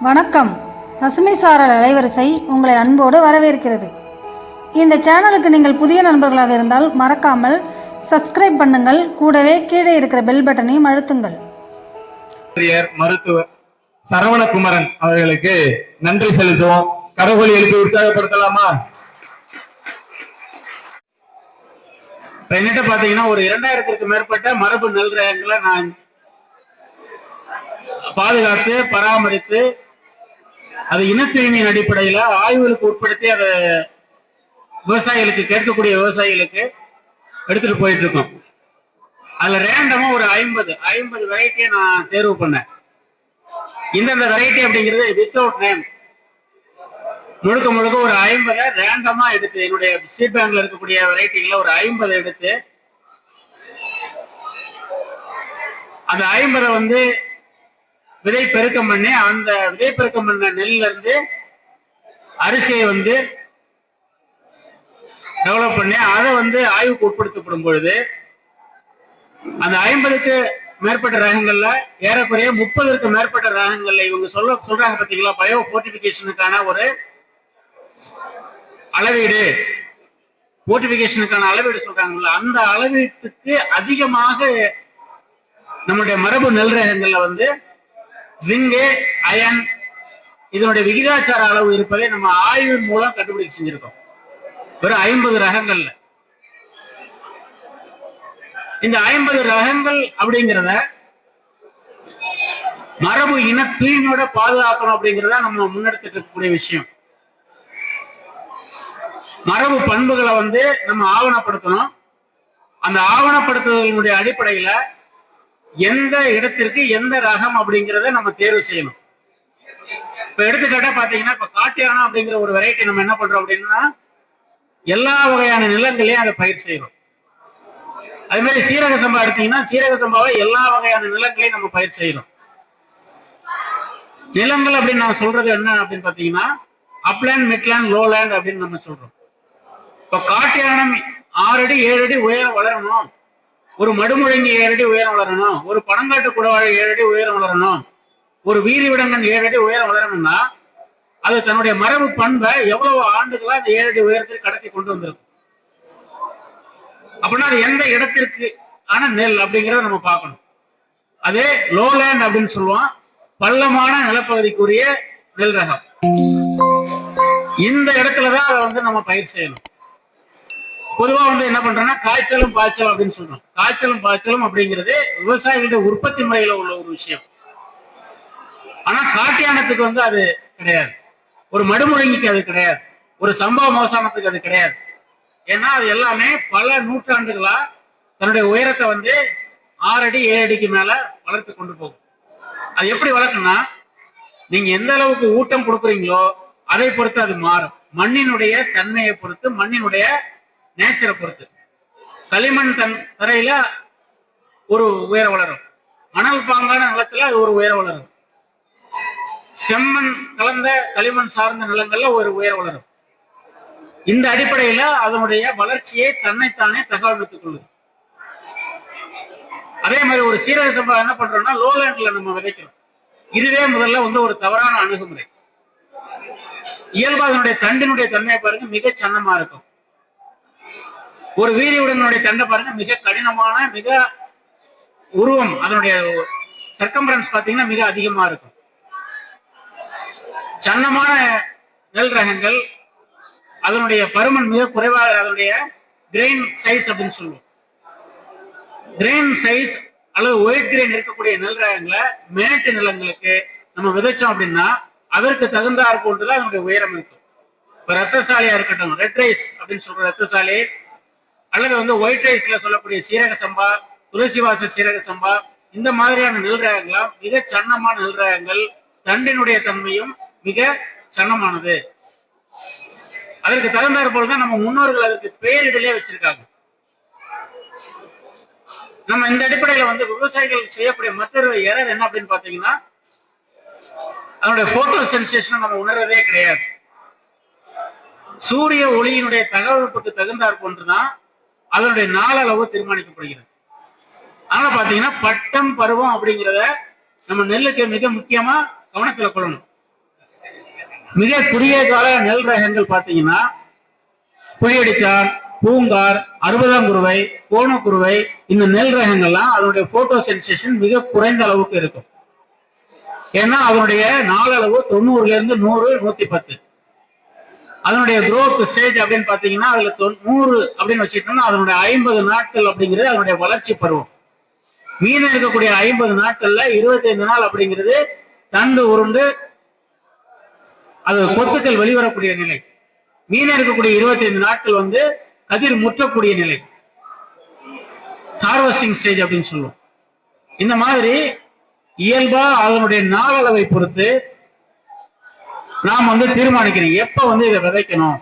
வணக்கம். பசுமை சாரல் அலைவரிசை உங்களை அன்போடு வரவேற்கிறது. இந்த சேனலுக்கு நீங்கள் புதிய நண்பர்களாக இருந்தால் மறக்காமல் சப்ஸ்கிரைப் பண்ணுங்கள். கூடவே கீழே இருக்கிற பெல் பட்டனையும் அழுத்துங்கள். மருத்துவர் சரவணகுமரன் அவர்களுக்கு நன்றி செலுத்துவோம். கரகொலி எழுப்பி உற்சாகப்படுத்தலாமா? என்னட்ட பாத்தீங்கன்னா ஒரு 2000க்கு மேற்பட்ட மரபு நெல் ரகங்களை நான் பாதுகாத்து பராமரித்து அது இனத்தூய்மையின் அடிப்படையில ஆய்வுகளுக்கு உட்படுத்தி அதை விவசாயிகளுக்கு கேட்கக்கூடிய விவசாயிகளுக்கு எடுத்துட்டு போயிட்டு இருக்கோம். அதுல ரேண்டமா ஒரு 50 வெரைட்டியை நான் தேர்வு பண்ணேன். இந்தந்த வெரைட்டி அப்படிங்கிறது வித்தவுட் நேம் முழுக்க ஒரு 50 ரேண்டமா எடுத்து என்னுடைய சீட் பேங்க்ல இருக்கக்கூடிய வெரைட்டிகளை ஒரு 50 எடுத்து அந்த 50 விதை பெருக்கம் பண்ணி அந்த விதை பெருக்கம் பண்ண நெல்ல இருந்து அரிசியை டெவலப் பண்ணி அதை ஆய்வுக்கு உட்படுத்தப்படும் பொழுது அந்த 50க்கு மேற்பட்ட ரகங்கள்ல ஏறக்குறைய 30க்கு மேற்பட்ட ரகங்கள்ல இவங்க சொல்றாங்க பாத்தீங்களா, பயோ போர்டிபிகேஷனுக்கான ஒரு அளவீடு, போர்டிபிகேஷனுக்கான அளவீடு சொல்றாங்கல்ல, அந்த அளவீட்டுக்கு அதிகமாக நம்முடைய மரபு நெல் ரகங்கள்ல ஜிங்கு, அயன் இதனுடைய விகிதாச்சார அளவு இருப்பதை நம்ம ஆய்வின் மூலம் கண்டுபிடிச்சு செஞ்சிருக்கோம். வெறும் 50 ரகங்கள்ல இந்த 50 ரகங்கள் அப்படிங்கிறத மரபு இன தூய்மையோட பாதுகாக்கணும் அப்படிங்கிறத நம்ம முன்னெடுத்துட்டு இருக்கக்கூடிய விஷயம். மரபு பண்புகளை நம்ம ஆவணப்படுத்தணும். அந்த ஆவணப்படுத்துதலினுடைய அடிப்படையில எந்த இடத்திற்கு எந்த ரகம் அப்படிங்கிறத நம்ம தேர்வு செய்யணும். இப்ப எடுத்துக்காட்டா பாத்தீங்கன்னா, இப்ப காட்டு யானை அப்படிங்கிற ஒரு வெரைட்டி நம்ம என்ன பண்றோம் அப்படின்னா எல்லா வகையான நிலங்களையும் அதை பயிர் செய்யறோம். அதே மாதிரி சீரக சம்பா எடுத்தீங்கன்னா சீரக சம்பாவை எல்லா வகையான நிலங்களையும் நம்ம பயிர் செய்யறோம். நிலங்கள் அப்படின்னு நான் சொல்றது என்ன அப்படின்னு பாத்தீங்கன்னா அப்லேண்ட், மிட்லேண்ட், லோலேண்ட் அப்படின்னு நம்ம சொல்றோம். இப்ப காட்டு யானை 6 அடி 7 அடி உயரம் வளரணும், ஒரு மடுமுழங்கி 7 அடி உயரம் வளரணும், ஒரு பனங்காட்டு குடவாழை 7 அடி உயரம் வளரணும், ஒரு வீதி விடங்கன் 7 அடி உயரம் வளரணும்னா அது தன்னுடைய மரபு பண்பை எவ்வளவு ஆண்டுகளா அந்த 7 அடி உயரத்தில் கடத்தி கொண்டு வந்திருக்கும். அப்படின்னா அது எந்த இடத்திற்கு ஆன நெல் அப்படிங்கிறத நம்ம பார்க்கணும். அதே லோலேண்ட் அப்படின்னு சொல்லுவோம், பள்ளமான நிலப்பகுதிக்குரிய நெல் ரகம். இந்த இடத்துலதான் அதை நம்ம பயிர் செய்யணும். பொதுவா என்ன பண்றோம்னா காய்ச்சலும் பாய்ச்சலும் அப்படின்னு சொல்றோம். காய்ச்சலும் பாய்ச்சலும் அப்படிங்கிறது விவசாயிகளுடைய உற்பத்தி முறையில உள்ள ஒரு விஷயம். ஆனா காட்டியானத்துக்கு அது கிடையாது, ஒரு மடுமுழங்கிக்கு அது கிடையாது, ஒரு சம்பவ மோசானத்துக்கு அது கிடையாது. ஏன்னா அது எல்லாமே பல நூற்றாண்டுகளா தன்னுடைய உயரத்தை 6 அடி 7 அடிக்கு மேல வளர்த்து கொண்டு போகும். அது எப்படி வளர்க்குன்னா நீங்க எந்த அளவுக்கு ஊட்டம் கொடுக்குறீங்களோ அதை பொறுத்து அது மாறும். மண்ணினுடைய தன்மையை பொறுத்து, மண்ணினுடைய நேச்சரை பொறுத்து. களிமண் தரையில ஒரு உயரம் வளரும், மணல் பாங்கான நிலத்துல அது ஒரு உயரம் வளரும், செம்மண் கலந்த களிமண் சார்ந்த நிலங்கள்ல ஒரு உயரம் வளரும். இந்த அடிப்படையில அதனுடைய வளர்ச்சியை தன்னைத்தானே தகவமைத்துக் கொள்ளுது. அதே மாதிரி ஒரு சீரக சம்பா என்ன பண்றோம்னா லோலேண்ட்ல நம்ம விதைக்கிறோம். இதுவே முதல்ல ஒரு தவறான அணுகுமுறை. இயல்பா அதனுடைய தண்டினுடைய தன்மையை பாருங்க, மிக சன்னமா இருக்கும். ஒரு வீதியுடனுடைய தண்டை பாருங்க, மிக கடினமான, மிக உருவம், அதனுடைய சர்க்கம்பரன்ஸ் பாத்தீங்கன்னா மிக அதிகமா இருக்கும். சன்னமான நெல் ரகங்கள் அதனுடைய பருமன் மிக குறைவாக, அதனுடைய கிரெயின் சைஸ் அப்படின்னு சொல்லுவோம். கிரெயின் சைஸ் அல்லது ஒயிட் கிரெயின் இருக்கக்கூடிய நெல் ரகங்களை மேட்டு நிலங்களுக்கு நம்ம விதைச்சோம் அப்படின்னா அதற்கு தகுந்தாற் போன்றுதான் அதனுடைய உயரம் இருக்கும். இப்ப ரத்தசாலியா இருக்கட்டும், ரெட் ரைஸ் அப்படின்னு சொல்ற ரத்தசாலி, அல்லது ஒயிட் ரைஸ்ல சொல்லக்கூடிய சீரக சம்பா, துளசிவாச சீரக சம்பா, இந்த மாதிரியான நெல் ரகங்கள் மிக சன்னமான நெல் ரகங்கள். தண்டினுடைய தன்மையும் மிக சன்னமானது. அதற்கு தகுந்தாற் போலதான் நம்ம முன்னோர்கள் அதற்கு பெயரிடலே வச்சிருக்காங்க. நம்ம இந்த அடிப்படையில விவசாயிகள் செய்யக்கூடிய மற்றொரு எரர் என்ன அப்படின்னு பாத்தீங்கன்னா அதனுடைய போட்டோ சென்சேஷன் நம்ம உணர்றதே கிடையாது. சூரிய ஒளியினுடைய தகவலுக்கு தகுந்தாற் போன்றுதான் அதனுடைய நாள அளவு தீர்மானிக்கப்படுகிறது. அதனால பாத்தீங்கன்னா பட்டம் பருவம் அப்படிங்கிறத நம்ம நெல்லுக்கு மிக முக்கியமா கவனத்துல கொள்ளணும். மிக குறுகிய கால நெல் ரகங்கள் பாத்தீங்கன்னா புளியடிச்சான், பூங்கார், அறுபதாங்குருவை, கோணக்குருவை, இந்த நெல் ரகங்கள்லாம் அதனுடைய போட்டோ சென்சேஷன் மிக குறைந்த அளவுக்கு இருக்கும். ஏன்னா அதனுடைய நாள் அளவு 90ல இருந்து 100, 110. அதனுடைய growth ஸ்டேஜ் அப்படின்னு பாத்தீங்கன்னா அதுல 100 அப்படின்னு வச்சுட்டோம்னா அதனுடைய 50 நாட்கள் அப்படிங்கிறது அதனுடைய வளர்ச்சி பருவம். மீதம் இருக்கக்கூடிய 50 நாட்கள்ல 25 நாள் அப்படிங்கிறது தண்டு உருண்டு அது கொத்துக்கள் வெளிவரக்கூடிய நிலை. மீதம் இருக்கக்கூடிய 25 நாட்கள் வந்து கதிர் முற்றக்கூடிய நிலை, ஹார்வெஸ்டிங் ஸ்டேஜ் அப்படின்னு சொல்லுவோம். இந்த மாதிரி இயல்பா அதனுடைய நாள் அளவை பொறுத்து நாம் வந்து தீர்மானிக்கிறோம் எப்ப வந்து இதை விதைக்கணும்,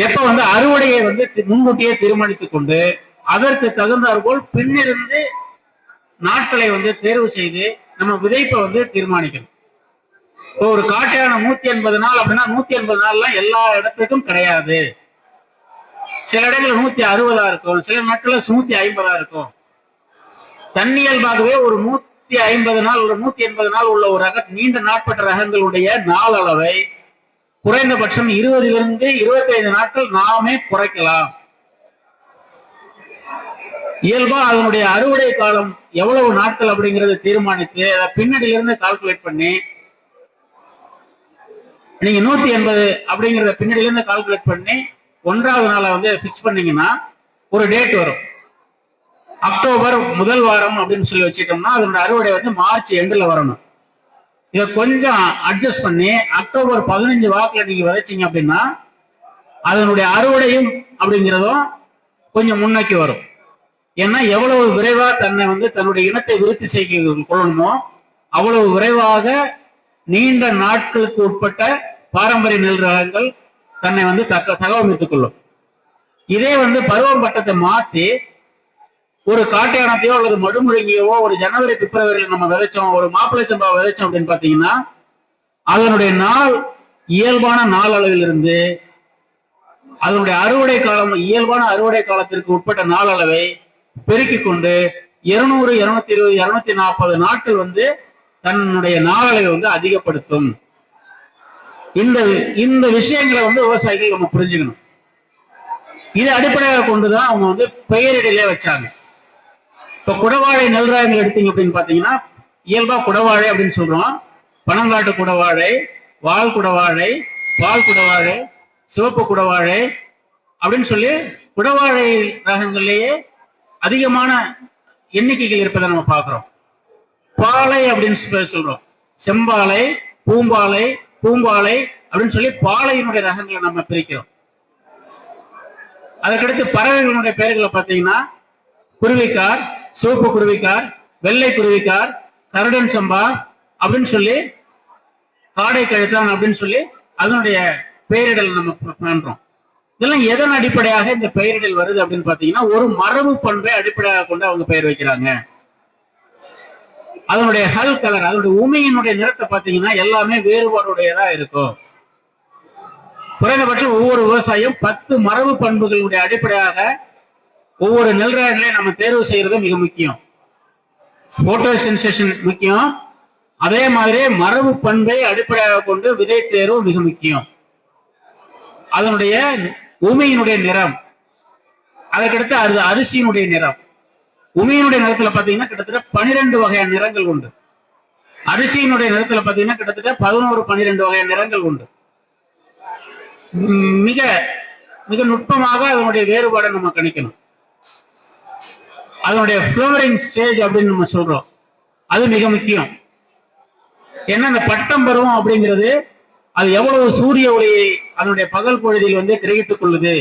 எப்ப வந்து அறுவடையை வந்து முன்கூட்டியே தீர்மானித்துக் கொண்டு அதற்கு தகுந்தாற்போல் பின்னிருந்து நாட்களை வந்து தேர்வு செய்து நம்ம விதைப்பை வந்து தீர்மானிக்கணும். ஒரு காட்டையான 180 நாள் அப்படின்னா 180 நாள்லாம் எல்லா இடத்துக்கும் கிடையாது. சில இடங்கள் 160 இருக்கும், சில நாட்கள் 150 இருக்கும். தன்னியல்பாகவே ஒரு 150 நாள் ஒரு 180 நாள் உள்ள ஒரு நீண்ட நாட்பட்ட ரகங்களுடைய நாள் அளவை குறைந்தபட்சம் 20லிருந்து 25 நாட்கள் நாமே குறைக்கலாம். இயல்பா அதனுடைய அறுவடை காலம் எவ்வளவு நாட்கள் அப்படிங்கறத தீர்மானித்து அதை பின்னடியிலிருந்து கால்குலேட் பண்ணி நீங்க 180 அப்படிங்கறத பின்னடியிலிருந்து கால்குலேட் பண்ணி 1வது நாளை வந்து பிக்ஸ் பண்ணீங்கன்னா ஒரு டேட் வரும். அக்டோபர் முதல் வாரம் அப்படின்னு சொல்லி வச்சுட்டோம்னா அதனுடைய அறுவடை வந்து மார்ச் எண்டுல வரணும். இதை கொஞ்சம் அட்ஜஸ்ட் பண்ணி அக்டோபர் 15 வாக்குல நீங்க விதைச்சீங்க அப்படின்னா அதனுடைய அறுவடையும் அப்படிங்கிறதும் கொஞ்சம் முன்னோக்கி வரும். ஏன்னா எவ்வளவு விரைவா தன்னை வந்து தன்னுடைய இனத்தை விருத்தி செய்ய கொள்ளணுமோ அவ்வளவு விரைவாக நீண்ட நாட்களுக்கு உட்பட்ட பாரம்பரிய நெல் ரகங்கள் தன்னை வந்து தகவமைத்துக் கொள்ளும். இதே வந்து பருவம் பட்டத்தை மாற்றி ஒரு காட்டையானத்தையோ அல்லது மடுமுழங்கியவோ ஒரு ஜனவரி பிப்ரவரியில் நம்ம விதைச்சோம், ஒரு மாப்பிள்ளை சம்பா விதைச்சோம் அப்படின்னு பாத்தீங்கன்னா அதனுடைய நாள் இயல்பான நாள் அளவில் இருந்து அதனுடைய அறுவடை காலம் இயல்பான அறுவடை காலத்திற்கு உட்பட்ட நாள் அளவை பெருக்கிக் கொண்டு 200, 220, 240 நாட்கள் வந்து தன்னுடைய நாள் அளவை வந்து அதிகப்படுத்தும். இந்த விஷயங்களை வந்து விவசாயிகள் நம்ம புரிஞ்சுக்கணும். இதை அடிப்படையாக கொண்டுதான் அவங்க வந்து பெயரிடலே வச்சாங்க. இப்ப குடவாழை நெல் ரகங்கள் எடுத்தீங்க அப்படின்னு பாத்தீங்கன்னா இயல்பா குடவாழை அப்படின்னு சொல்றோம். பனங்காட்டு குடவாழை, வால் குடவாழை, பால் குடவாழை, சிவப்பு குடவாழை அப்படின்னு சொல்லி குடவாழை ரகங்கள்லயே அதிகமான எண்ணிக்கைகள் இருப்பதை நம்ம பார்க்கிறோம். பாலை அப்படின்னு சொல்றோம். செம்பாலை, பூம்பாலை, பூம்பாலை அப்படின்னு சொல்லி பாலையினுடைய ரகங்களை நம்ம பிரிக்கிறோம். அதற்கடுத்து பறவைகளுடைய பெயர்களை பார்த்தீங்கன்னா குருவிக்கார், சிவப்பு குருவிக்கார், வெள்ளை குருவிக்கார், கருடன் சம்பா அப்படின்னு சொல்லி காடை கழுத்தான் அப்படின்னு சொல்லி அதனுடைய பெயரிடல் நம்ம பண்றோம். இதெல்லாம் எதன் அடிப்படையாக இந்த பெயரிடல் வருது அப்படின்னு பாத்தீங்கன்னா ஒரு மரபு பண்பை அடிப்படையாக கொண்டு அவங்க பெயர் வைக்கிறாங்க. அதனுடைய ஹல் கலர், அதனுடைய உமையினுடைய நிறத்தை பார்த்தீங்கன்னா எல்லாமே வேறுபாடுடையதா இருக்கும். குறைந்தபட்சம் ஒவ்வொரு விவசாயியும் 10 மரபு பண்புகளுடைய அடிப்படையாக ஒவ்வொரு நெல் ரகங்களையும் நம்ம தேர்வு செய்யறது மிக முக்கியம். போட்டோ சென்சேஷன் முக்கியம், அதே மாதிரி மரபு பண்பை அடிப்படையாக கொண்டு விதை தேர்வு மிக முக்கியம். அதனுடைய உமையினுடைய நிறம், அதற்கடுத்து அது அரிசியினுடைய நிறம். உமையினுடைய நிறத்துல பாத்தீங்கன்னா கிட்டத்தட்ட 12 வகையான நிறங்கள் உண்டு. அரிசியினுடைய நிறத்துல பாத்தீங்கன்னா கிட்டத்தட்ட 11, 12 வகையான நிறங்கள் உண்டு. மிக மிக நுட்பமாக அதனுடைய வேறுபாடை நம்ம கணிக்கணும். அதனுடைய ஃப்ளவரிங் ஸ்டேஜ் அப்படின்னு நம்ம சொல்றோம், அது மிக முக்கியம். ஏன்னா அந்த பட்டம் பருவம் அப்படிங்கிறது அது எவ்வளவு சூரிய ஒளியை அதனுடைய பகல் பொழுதில் வந்து கிரகித்துக் கொள்ளுது.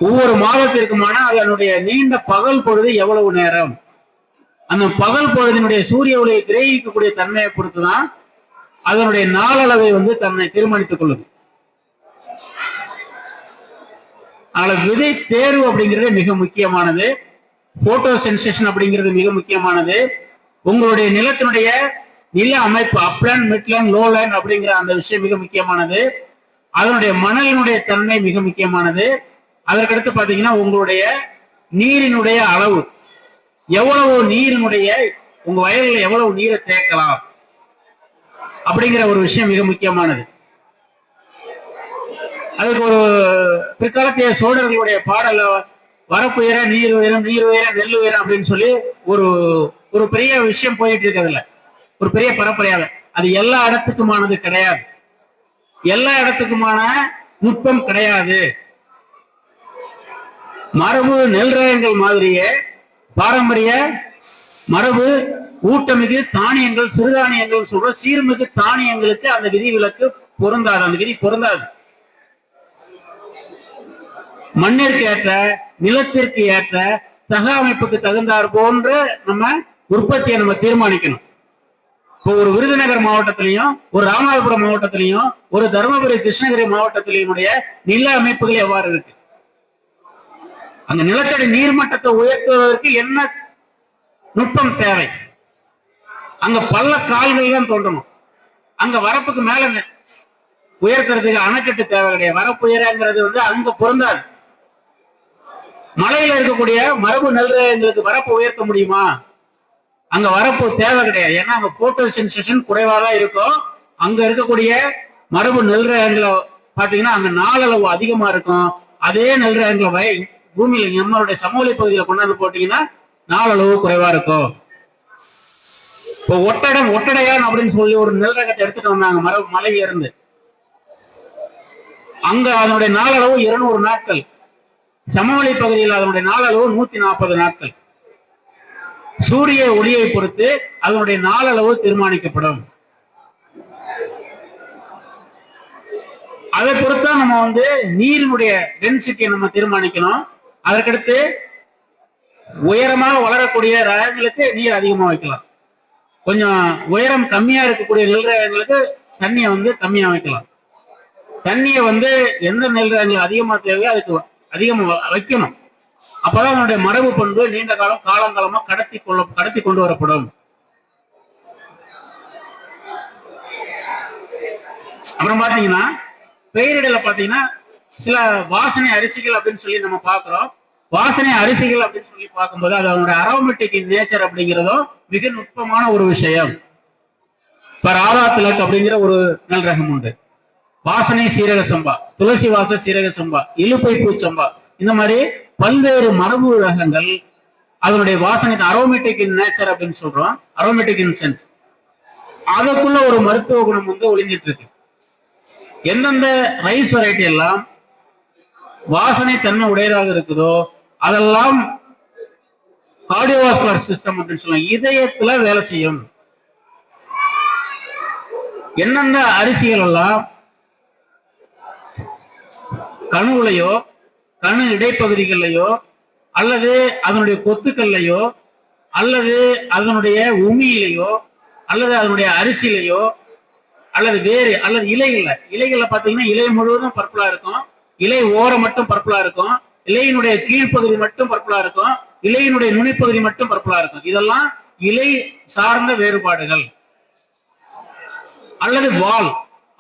ஒவ்வொரு மாதத்திற்குமான அதனுடைய நீண்ட பகல் பொழுது எவ்வளவு நேரம், அந்த பகல் பொழுதினுடைய சூரிய ஒளியை கிரகிக்கக்கூடிய தன்மையை பொறுத்துதான் அதனுடைய நாளளவை வந்து தன்னை தீர்மானித்துக் கொள்ளுது. அதனால விதை தேர்வு அப்படிங்கிறது மிக முக்கியமானது. போட்டோ சென்சேஷன் அப்படிங்கிறது மிக முக்கியமானது. உங்களுடைய நிலத்தினுடைய நில அமைப்பு அப்லேண்ட், மிட்லேண்ட், லோலேண்ட் அப்படிங்கிற அந்த விஷயம் மிக முக்கியமானது. அதனுடைய மணலினுடைய தன்மை மிக முக்கியமானது. அதற்கடுத்து பாத்தீங்கன்னா உங்களுடைய நீரினுடைய அளவு, எவ்வளவு நீரினுடைய உங்க வயல்ல எவ்வளவு நீரை தேக்கலாம் அப்படிங்கிற ஒரு விஷயம் மிக முக்கியமானது. அதுக்கு ஒரு பிற்காலத்திய சோழர்களுடைய பாடல வரப்புயர நீர் உயரம், நீர் உயர நெல் உயரம் அப்படின்னு சொல்லி ஒரு ஒரு பெரிய விஷயம் போயிட்டு இருக்கிறதுல ஒரு பெரிய பரப்புரையாக. அது எல்லா இடத்துக்குமானது கிடையாது, எல்லா இடத்துக்குமான நுட்பம் கிடையாது. மரபு நெல் ரகங்கள் மாதிரியே பாரம்பரிய மரபு ஊட்டமிகு தானியங்கள், சிறுதானியங்கள் சொல்ற சீர்மிகு தானியங்களுக்கு அந்த விதி விலக்கு பொருந்தாது, அந்த விதி பொருந்தாது. மண்ணிற்கு ஏற்ற, நிலத்திற்கு ஏற்ற, சக அமைப்புக்கு தகுந்தார் போன்ற நம்ம உற்பத்தியை நம்ம தீர்மானிக்கணும். இப்போ ஒரு விருதுநகர் மாவட்டத்திலையும், ஒரு ராமநாதபுரம் மாவட்டத்திலையும், ஒரு தருமபுரி கிருஷ்ணகிரி மாவட்டத்திலையும் நில அமைப்புகள் எவ்வாறு இருக்கு, அந்த நிலத்தடி நீர்மட்டத்தை உயர்த்துவதற்கு என்ன நுட்பம் தேவை, அங்க பள்ள கால்கள் தான் தோன்றணும். அங்க வரப்புக்கு மேல உயர்த்துறதுக்கு அணைக்கட்டு தேவை கிடையாது. வரப்பு உயரங்கிறது அங்க பொருந்தாது. மலையில இருக்கக்கூடிய மரபு நெல் ரகங்களுக்கு வரப்பு உயர்த்த முடியுமா? அங்க வரப்பு தேவை கிடையாது. ஏன்னா அங்க போட்டோ சென்சேஷன் குறைவா தான் இருக்கும். அங்க இருக்கக்கூடிய மரபு நெல் ரகங்களை பாத்தீங்கன்னா அங்க நாளளவு அதிகமா இருக்கும். அதே நெல் ரகங்களை பூமியில நம்மளுடைய சமவெளி பகுதியில கொண்டாந்து போட்டீங்கன்னா நாளளவு குறைவா இருக்கும். இப்போ ஒட்டடையான் அப்படின்னு சொல்லி ஒரு நெல் ரகத்தை எடுத்துட்டு வந்தாங்க மலையில இருந்து. அங்க அதனுடைய நாளளவு 200 நாட்கள், சமவெளி பகுதியில் அதனுடைய நாளளவு 140 நாட்கள். சூரிய ஒளியை பொறுத்து அதனுடைய நாளளவு தீர்மானிக்கப்படும். அதை பொறுத்தா நம்ம நீரினுடைய டென்சிட்டியை நம்ம தீர்மானிக்கணும். அதற்கடுத்து உயரமாக வளரக்கூடிய ரகங்களுக்கு நீர் அதிகமா வைக்கலாம். கொஞ்சம் உயரம் கம்மியா இருக்கக்கூடிய நெல் ரகங்களுக்கு தண்ணியை கம்மியா வைக்கலாம். தண்ணியை எந்த நெல் ரகங்கள் அதிகமா தேவையோ அதுக்கு அதிகமா வைக்கணும். அப்பதான் அதனுடைய மரபு பண்பு நீண்ட காலம் காலங்காலமா கடத்தி கொண்டு வரப்படும். அப்புறம் பாத்தீங்கன்னா பெயரிடல பாத்தீங்கன்னா சில வாசனை அரிசிகள் அப்படின்னு சொல்லி நம்ம பாக்குறோம். வாசனை அரிசிகள் அப்படின்னு சொல்லி பார்க்கும்போது அது அதனுடைய அரோமேட்டிக் நேச்சர் அப்படிங்கிறதும் மிக நுட்பமான ஒரு விஷயம். இப்ப ராதா திலக் அப்படிங்கிற ஒரு நெல் ரகம் உண்டு. வாசனை சீரக சம்பா, துளசி வாச சீரக சம்பா, இலுப்பை பூச்சம்பா, இந்த மாதிரி பல்வேறு மரபு ரகங்கள் அதனுடைய வாசனை அரோமேட்டிக் இன் நேச்சர் அப்படின்னு சொல்றோம். அரோமேட்டிக் இன் சென்ஸ் அதுக்குள்ள ஒரு மருத்துவ குணம் ஒளிஞ்சிட்டு இருக்கு. எந்தெந்த ரைஸ் வெரைட்டி எல்லாம் வாசனை தன்மை உடையதாக இருக்குதோ அதெல்லாம் கார்டியோவாஸ்குலர் சிஸ்டம் அப்படின்னு சொல்லுவாங்க, இதயத்துல வேலை செய்யும். எந்தெந்த அரிசிகள் எல்லாம் கணுவுலையோ கணு இடைப்பகுதிகள்லையோ அல்லது அதனுடைய கொத்துக்கள்லையோ அல்லது அதனுடைய உமியிலையோ அல்லது அதனுடைய அரிசியிலையோ அல்லது வேறு அல்லது இலைகள்ல பாத்தீங்கன்னா இலை முழுவதும் பர்பிளா இருக்கும், இலை ஓரம் மட்டும் பர்பிளா இருக்கும், இலையினுடைய கீழ்ப்பகுதி மட்டும் பர்பிளா இருக்கும், இலையினுடைய நுனிப்பகுதி மட்டும் பர்பிளா இருக்கும். இதெல்லாம் இலை சார்ந்த வேறுபாடுகள். அல்லது வால்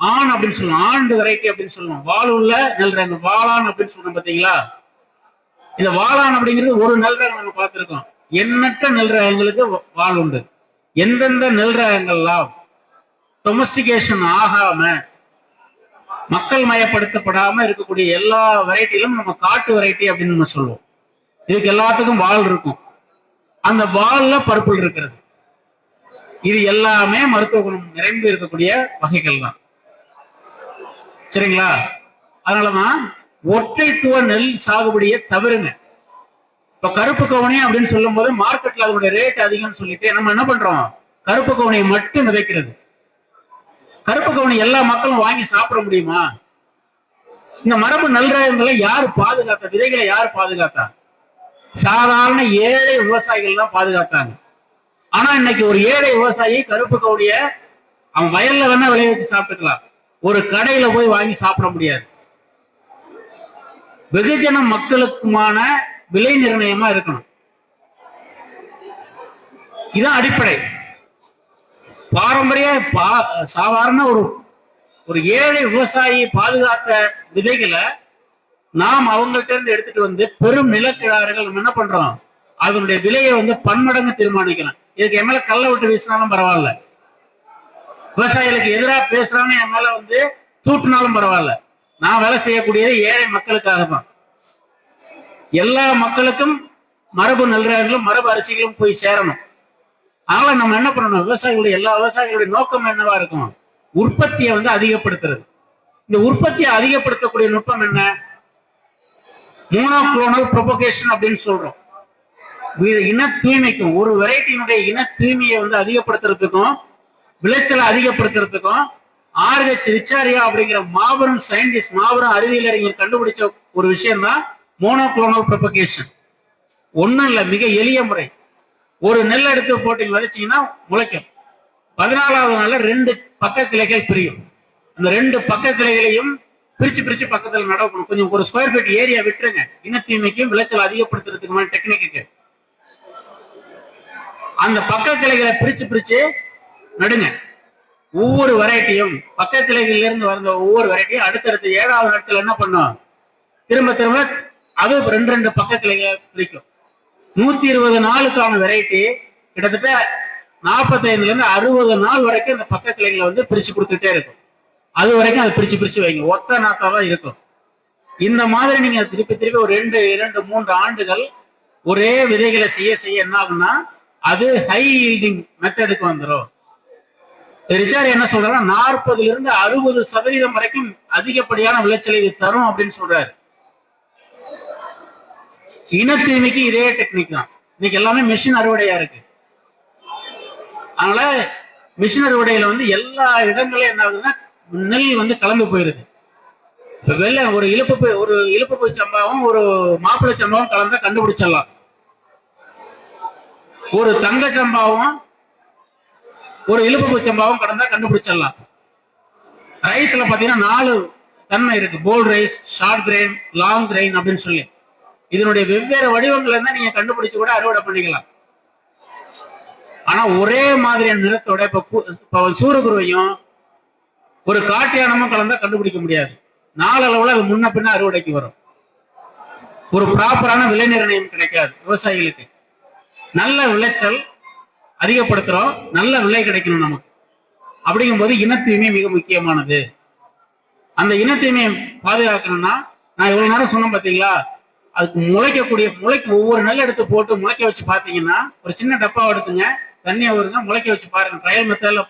ஆண் அப்படின்னு சொல்லுவோம், ஆண்டு வெரைட்டி அப்படின்னு சொல்லுவோம். வால் உள்ள நெல் ரகம் வாளான் அப்படின்னு சொல்றோம் பாத்தீங்களா. இந்த வாளான் அப்படிங்கிறது ஒரு நெல் ரகம் நம்ம பார்த்திருக்கோம். எண்ணற்ற நெல் ரகங்களுக்கு வால் உண்டு. எந்தெந்த நெல் ரகங்கள்லாம் டொமஸ்டிகேஷன் ஆகாம மக்கள் மயப்படுத்தப்படாம இருக்கக்கூடிய எல்லா வெரைட்டிலும் நம்ம காட்டு வெரைட்டி அப்படின்னு நம்ம சொல்லுவோம். இதுக்கு எல்லாத்துக்கும் வால் இருக்கும். அந்த வால்ல பருப்புள் இருக்கிறது. இது எல்லாமே மருத்துவ குணம் நிறைந்து இருக்கக்கூடிய வகைகள் தான். சரிங்களா? அதனாலதான் ஒற்றைத்துவ நெல் சாகுபடியை தவிருங்க. இப்ப கருப்பு கவுனி அப்படின்னு சொல்லும் போது மார்க்கெட்ல அதனுடைய ரேட் அதிகம்னு சொல்லிட்டு நம்ம என்ன பண்றோம், கருப்பு கவுனியை மட்டும் விதைக்கிறது. கருப்பு கவுனி எல்லா மக்களும் வாங்கி சாப்பிட முடியுமா? இந்த மரபு நெல் ரகங்களை யாரு பாதுகாத்தா, விதைகளை யாரு பாதுகாத்தா? சாதாரண ஏழை விவசாயிகள் தான் பாதுகாத்தாங்க. ஆனா இன்னைக்கு ஒரு ஏழை விவசாயி கருப்பு கவுனிய அவன் வயல்ல வேணா விளைவிச்சு சாப்பிட்டுக்கலாம், ஒரு கடையில போய் வாங்கி சாப்பிட முடியாது. வெகுஜன மக்களுக்குமான விலை நிர்ணயமா இருக்கணும். இதுதான் அடிப்படை. பாரம்பரிய சாதாரண ஒரு ஏழை விவசாயி பாதுகாத்த விதைகளை நாம் அவங்கள்ட்ட இருந்து எடுத்துட்டு பெரும் நிலக்கிழாறுகள் நம்ம என்ன பண்றோம், அதனுடைய விலையை பன்மடங்கு தீர்மானிக்கலாம். இதுக்கு எம்எல்ஏ கல்ல விட்டு வீசினாலும் பரவாயில்ல. விவசாயிகளுக்கு எதிராக பேசுறான்னு என் மேல வந்து தூட்டினாலும் பரவாயில்ல. நான் வேலை செய்யக்கூடியது ஏழை மக்களுக்காக தான். எல்லா மக்களுக்கும் மரபு நெல்ரகங்களும் மரபு அரிசிகளும் போய் சேரணும். அதனால நம்ம என்ன பண்ணணும், விவசாயிகளுடைய எல்லா விவசாயிகளுடைய நோக்கம் என்னவா இருக்கும், உற்பத்தியை வந்து அதிகப்படுத்துறது. இந்த உற்பத்தியை அதிகப்படுத்தக்கூடிய நுட்பம் என்ன, மோனோக்ளோனல் ப்ரொபகேஷன் அப்படின்னு சொல்றோம். இன தூய்மைக்கும் ஒரு வெரைட்டியினுடைய இன தூய்மையை வந்து அதிகப்படுத்துறதுக்கும் விளைச்சலை அதிகப்படுத்துறதுக்கும் ஆர்ஹெச் ரிச்சாரியா அப்படிங்கிற மாபெரும் சயின்டிஸ்ட், மாபெரும் அறிவியலறிஞர் கண்டுபிடிச்ச ஒரு விஷயம் தான் மோனோக்ளோனல் ப்ரொபகேஷன். ஒன்றும் இல்லை, மிக எளிய முறை. ஒரு நெல் எடுத்து போட்டு விதைச்சிங்கன்னா முளைக்கும். 14வது நாள்ல 2 பக்க கிளைகள் பிரியும். அந்த 2 பக்க கிளைகளையும் பிரிச்சு பிரிச்சு பக்கத்தில் நடக்கணும். கொஞ்சம் ஒரு ஸ்கொயர் ஃபீட் ஏரியா விட்டுருங்க, இன தூய்மைக்கும் விளைச்சல் அதிகப்படுத்துறதுக்குமான டெக்னிக்கு. அந்த பக்க கிளைகளை பிரிச்சு பிரிச்சு நடுங்க. ஒவ்வொரு வெரைட்டியும் பக்க கிளைகள்ல இருந்து வந்த ஒவ்வொரு வெரைட்டியும் அடுத்தடுத்து 7வது நாட்கள் என்ன பண்ணும், திரும்ப திரும்ப அது 2 பக்க கிளைகளை பிரிக்கும். 120 நாளுக்கான வெரைட்டி கிட்டத்தட்ட 45ல இருந்து 60 நாள் வரைக்கும் இந்த பக்க கிளைகளை வந்து பிரிச்சு கொடுத்துட்டே இருக்கும். அது வரைக்கும் அதை பிரிச்சு பிரிச்சு வைங்க, ஒத்த நாத்தாதான் இருக்கும். இந்த மாதிரி நீங்க திருப்பி திருப்பி ஒரு 2-3 ஆண்டுகள் ஒரே விதைகளை செய்ய செய்ய என்ன ஆகும்னா அது ஹை ஈல்டிங் மெத்தடுக்கு வந்துடும். ரிச்சார்ட் என்ன சொல்றாருன்னா 40ல இருந்து 60% வரைக்கும் அதிகப்படியான விளைச்சலை இது தரும் அப்படின்னு சொல்றாரு. இன தூய்மைக்கு இதே டெக்னிக் தான். இன்னைக்கு எல்லாமே மிஷின் அறுவடையா இருக்கு. அதனால மிஷின் அறுவடையில வந்து எல்லா இடங்களையும் என்ன ஆகுதுன்னா நெல் வந்து கலந்து போயிருது. இப்ப வெளில ஒரு இழுப்பு சம்பாவும் ஒரு மாப்பிள்ளை சம்பாவும் கலந்தா கண்டுபிடிச்சிடலாம். ஒரு தங்க சம்பாவும் ஒரு இழுப்பு சம்பாவும் கடந்தா கண்டுபிடிச்சிடலாம். ரைஸ்ல பாத்தீங்கன்னா 4 தன்மை இருக்கு, boiled rice, short grain, long grain அப்படின்னு சொல்லி. இதனுடைய வெவ்வேறு வடிவங்கள் இருந்தா நீங்க கண்டுபிடிச்சு கூட அறுவடை பண்ணிக்கலாம். ஆனா ஒரே மாதிரியான நிறத்தோட இப்ப சூரகுருவையும் ஒரு காட்டியானமும் கலந்தா கண்டுபிடிக்க முடியாது. நாளளவுல அது முன்ன பின்ன அறுவடைக்கு வரும். ஒரு ப்ராப்பரான விலை நிர்ணயம் கிடைக்காது விவசாயிகளுக்கு. நல்ல விளைச்சல் அதிகப்படுத்துறோம், நல்ல விலை கிடைக்கணும் நமக்கு. அப்படிங்கும்போது இன தூய்மை மிக முக்கியமானது. அந்த இன தூய்மையை பாதுகாக்கணும்னா நான் இவ்வளவு நேரம் சொன்னேன் பாத்தீங்களா, அதுக்கு முளைக்கு ஒவ்வொரு நெல் எடுத்து போட்டு முளைக்க வச்சு பாத்தீங்கன்னா ஒரு சின்ன டப்பா எடுத்துங்க, தண்ணியை வருங்க, முளைக்க வச்சு பாருங்க. ட்ரையல் மெத்தட்ல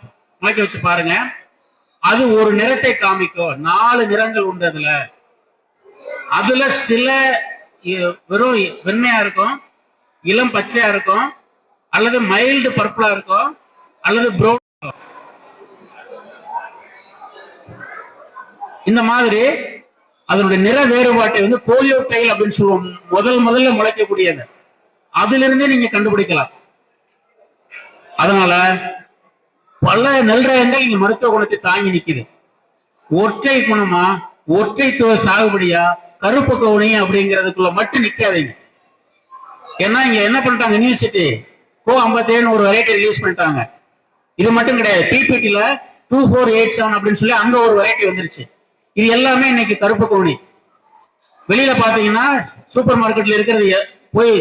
முளைக்க வச்சு பாருங்க. அது ஒரு நிறத்தை காமிக்கும். 4 நிறங்கள் உண்டு அதுல. அதுல சில வெறும் வெண்மையா இருக்கும், இளம் பச்சையா இருக்கும், அல்லது மைல்டு பர்பிளா இருக்கும், அல்லது ப்ரௌன். இந்த மாதிரி அதனுடைய நிற வேறுபாட்டை வந்து கோலியோடைல் அப்படின்னு சொல்லுவோம். முதல்ல முளைக்கக்கூடியது. அதுல இருந்தே நீங்க கண்டுபிடிக்கலாம். அதனால பல நெல் ரகங்கள் இங்க மருத்துவ குணத்தை தாங்கி நிக்குது. ஒற்றை குணமா, ஒற்றைத்துவ சாகுபடியா, கருப்பு கவுனி அப்படிங்கிறதுக்குள்ள மட்டும் நிக்காதீங்க. ஏன்னா இங்க என்ன பண்ணிட்டாங்க, யூனிவர்சிட்டி கோ57 ஒரு வெரைட்டி ரிலீஸ் பண்ணிட்டாங்க. இது மட்டும் கிடையாது, பிபிடில 2487 அப்படின்னு சொல்லி அங்க ஒரு வெரைட்டி வந்துருச்சு. இது எல்லாமே இன்னைக்கு கருப்பு கவுனி. வெளியில பாத்தீங்கன்னா சூப்பர் மார்க்கெட்ல இருக்கிறது போய்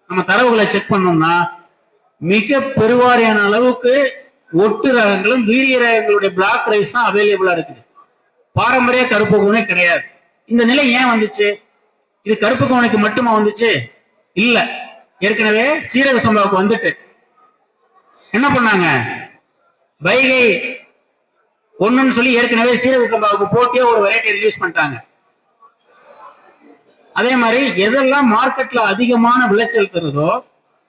நம்ம தரவுகளை செக் பண்ணோம்னா மிக பெருவாரியான அளவுக்கு ஒட்டு ரகங்களும் வீரிய ரகங்களுடைய பிளாக் ரைஸ் தான் அவைலபிளா இருக்குது. பாரம்பரிய கருப்பு கவுனி கிடையாது. இந்த நிலை ஏன் வந்துச்சு? இது கருப்பு கவுனிக்கு மட்டுமா வந்துச்சு? இல்ல, ஏற்கனவே சீரக சம்பாவுக்கு வந்துட்டு என்ன பண்ணாங்க, வைகை 1ன்னு சொல்லி ஏற்கனவே சீரக சம்பாவுக்கு போட்டியே ஒரு வெரைட்டி ரிலீஸ் பண்ணிட்டாங்க. அதே மாதிரி எதெல்லாம் மார்க்கெட்ல அதிகமான விளைச்சல் தருதோ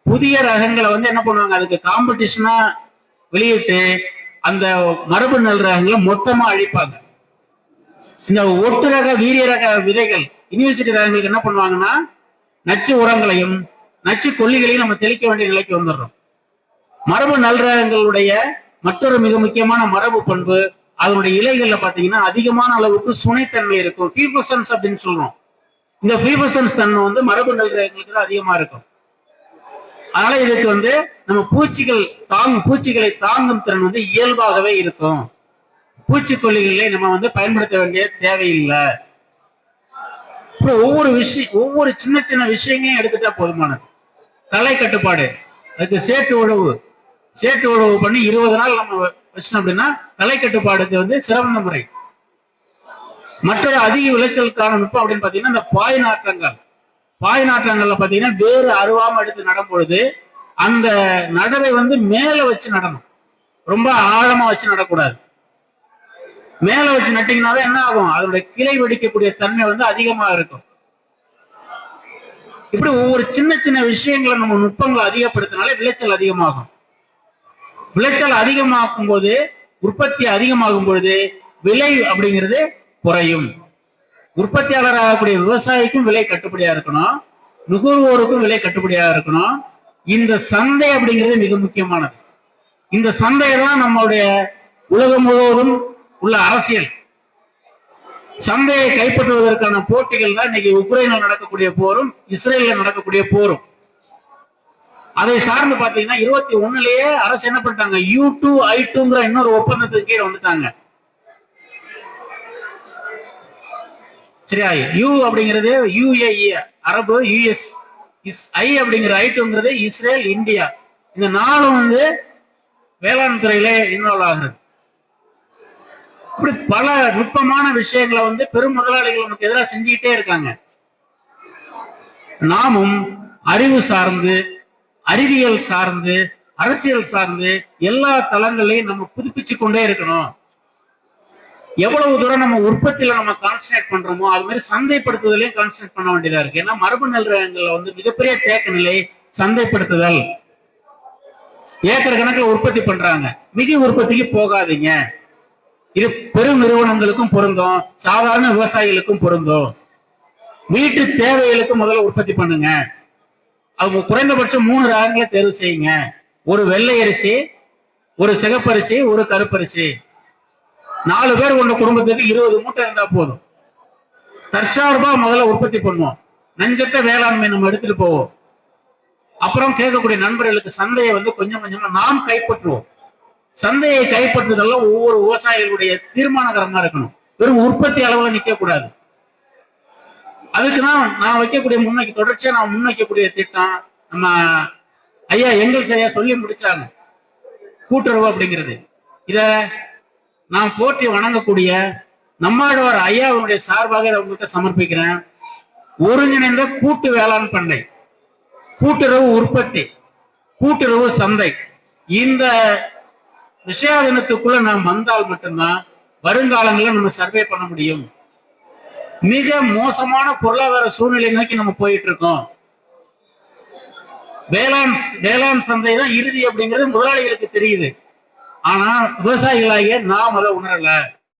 புதிய ரகங்களை வந்து என்ன பண்ணுவாங்க, அதுக்கு காம்படிஷனா வெளியிட்டு அந்த மரபு நெல் ரகங்களை மொத்தமா அழிப்பாங்க. இந்த ஒட்டு ரக வீரிய ரக விதைகள் யூனிவர்சிட்டி ரகங்களுக்கு என்ன பண்ணுவாங்கன்னா நச்சு உரங்களையும் நச்சு கொல்லிகளையும் நம்ம தெளிக்க வேண்டிய நிலைக்கு வந்துடுறோம். மரபு நெல் ரகங்களுடைய மற்றொரு மிக முக்கியமான மரபு பண்பு, அதனுடைய இலைகள்ல பாத்தீங்கன்னா அதிகமான அளவுக்கு சுனைத்தன்மை இருக்கும். ஃபீபசன்ஸ் அப்படின்னு சொல்றோம். இந்த ஃபீபசன்ஸ் தன்மை வந்து மரபு நெல் ரகங்களுக்கு தான் அதிகமா இருக்கும். அதனால இதுக்கு வந்து நம்ம பூச்சிகளை தாங்கும் திறன் வந்து இயல்பாகவே இருக்கும். பூச்சிக்கொல்லிகளை நம்ம வந்து பயன்படுத்த வேண்டிய தேவையில்லை. ஒவ்வொரு சின்ன சின்ன விஷயங்களையும் எடுத்துட்டா போதுமானது. களை கட்டுப்பாடு, அதுக்கு சேட்டு உழவு பண்ணி 20 நாள் நம்ம வச்சோம் அப்படின்னா களை கட்டுப்பாடுக்கு வந்து சிறந்த முறை. மற்றொரு அதிக விளைச்சலுக்கான நுட்பம் அப்படின்னு பாத்தீங்கன்னா இந்த பாய் நாற்றங்கள்ல பாத்தீங்கன்னா வேறு அருவாம எடுத்து நடும் பொழுது அந்த நடவை வந்து மேல வச்சு நடணும், ரொம்ப ஆழமா வச்சு நடக்கூடாது. மேல வச்சு நட்டீங்கன்னாவே என்ன ஆகும், அதோட கிளை வெடிக்கக்கூடிய தன்மை வந்து அதிகமா இருக்கும். இப்படி ஒவ்வொரு சின்ன சின்ன விஷயங்களை நம்ம நுட்பங்களை அதிகப்படுத்தினாலே விளைச்சல் அதிகமாகும். விளைச்சல் அதிகமாக்கும் போது, உற்பத்தி அதிகமாகும் பொழுது விலை அப்படிங்கிறது குறையும். உற்பத்தியாளர் ஆகக்கூடிய விவசாயிக்கும் விலை கட்டுப்படியா இருக்கணும், நுகர்வோருக்கும் விலை கட்டுப்படியா இருக்கணும். இந்த சந்தை அப்படிங்கிறது மிக முக்கியமானது. இந்த சந்தையை தான் நம்மளுடைய உலகம் முழுவதும் உள்ள அரசியல் சந்தையை கைப்பற்றுவதற்கான போட்டிகள் தான் இன்னைக்கு உக்ரைனில் நடக்கக்கூடிய போரும் இஸ்ரேலில் நடக்கக்கூடிய போரும். அதை சார்ந்து பாத்தீங்கன்னா 21லயே அரசு என்ன பண்ணிட்டாங்க, U2I2ங்கிற இன்னொரு ஒப்பந்தத்துக்கு கீழே வந்துட்டாங்க. சரியா? யூ அப்படிங்கிறது UAE அரபு, US ஐ அப்படிங்கிற I2ங்கிறது இஸ்ரேல், இந்தியா. இந்த நாளும் வந்து வேளாண் துறையில இன்வால்வ் ஆகுறது. இப்படி பல நுட்பமான விஷயங்களை வந்து பெரும் முதலாளிகள் நமக்கு எதிராக செஞ்சுக்கிட்டே இருக்காங்க. நாமும் அறிவு சார்ந்து, அறிவியல் சார்ந்து, அரசியல் சார்ந்து எல்லா தளங்களையும் நம்ம புதுப்பிச்சு கொண்டே இருக்கணும். எவ்வளவு தூரம் நம்ம உற்பத்தியில நம்ம கான்சன்ட்ரேட் பண்றோமோ அது மாதிரி சந்தைப்படுத்துதலையும் கான்சன்ட்ரேட் பண்ண வேண்டியதா இருக்கு. ஏன்னா மரபு நெல் ரகங்கள்ல வந்து மிகப்பெரிய தேக்க நிலை சந்தைப்படுத்துதல். ஏக்கர் கணக்கில் உற்பத்தி பண்றாங்க, மிகி உற்பத்திக்கு போகாதீங்க. இது பெரும் நிறுவனங்களுக்கும் பொருந்தும், சாதாரண விவசாயிகளுக்கும் பொருந்தும். வீட்டு தேவைகளுக்கு முதல்ல உற்பத்தி பண்ணுங்க. அவங்க குறைந்தபட்சம் 3 ரகங்களை தேர்வு செய்யுங்க. ஒரு வெள்ளை அரிசி, ஒரு சிகப்பரிசி, ஒரு கருப்பரிசி. 4 பேர் கொண்ட குடும்பத்துக்கு 20 மூட்டை இருந்தா போதும். தற்சார்பா முதல்ல உற்பத்தி பண்ணுவோம். நஞ்சத்த வேளாண்மை நம்ம எடுத்துட்டு போவோம். அப்புறம் கேட்கக்கூடிய நண்பர்களுக்கு சந்தையை வந்து கொஞ்சம் கொஞ்சமா நாம் கைப்பற்றுவோம். சந்தையை கைப்பற்றுதெல்லாம் ஒவ்வொரு விவசாயிகளுடைய தீர்மானகரமா இருக்கணும். வெறும் உற்பத்தி அளவுல நிக்க கூடாது. அதுக்குதான் நான் வைக்கக்கூடிய தொடர்ச்சியா நான் முன்வைக்கக்கூடிய திட்டம் நம்ம ஐயா எங்கள் சரியா சொல்லி முடிச்சாங்க, கூட்டுறவு அப்படிங்கிறது. இத நான் போற்றி வணங்கக்கூடிய நம்மாழ்வார் ஐயாவுடைய சார்பாக இதை உங்கள்கிட்ட சமர்ப்பிக்கிறேன். ஒருங்கிணைந்த கூட்டு வேளாண் பண்ணை, கூட்டுறவு உற்பத்தி, கூட்டுறவு சந்தை, இந்த விஷயாதனத்துக்குள்ள நாம் வந்தால் மட்டும்தான் வருங்காலங்களில் நம்ம சர்வே பண்ண முடியும். மிக மோசமான பொருளாதார சூழ்நிலை நோக்கி நம்ம போயிட்டு இருக்கோம். வேளாண் சந்தை தான் இறுதி அப்படிங்கிறது முதலாளிகளுக்கு தெரியுது. ஆனா விவசாயிகளாகிய நாம் அதை உணரல.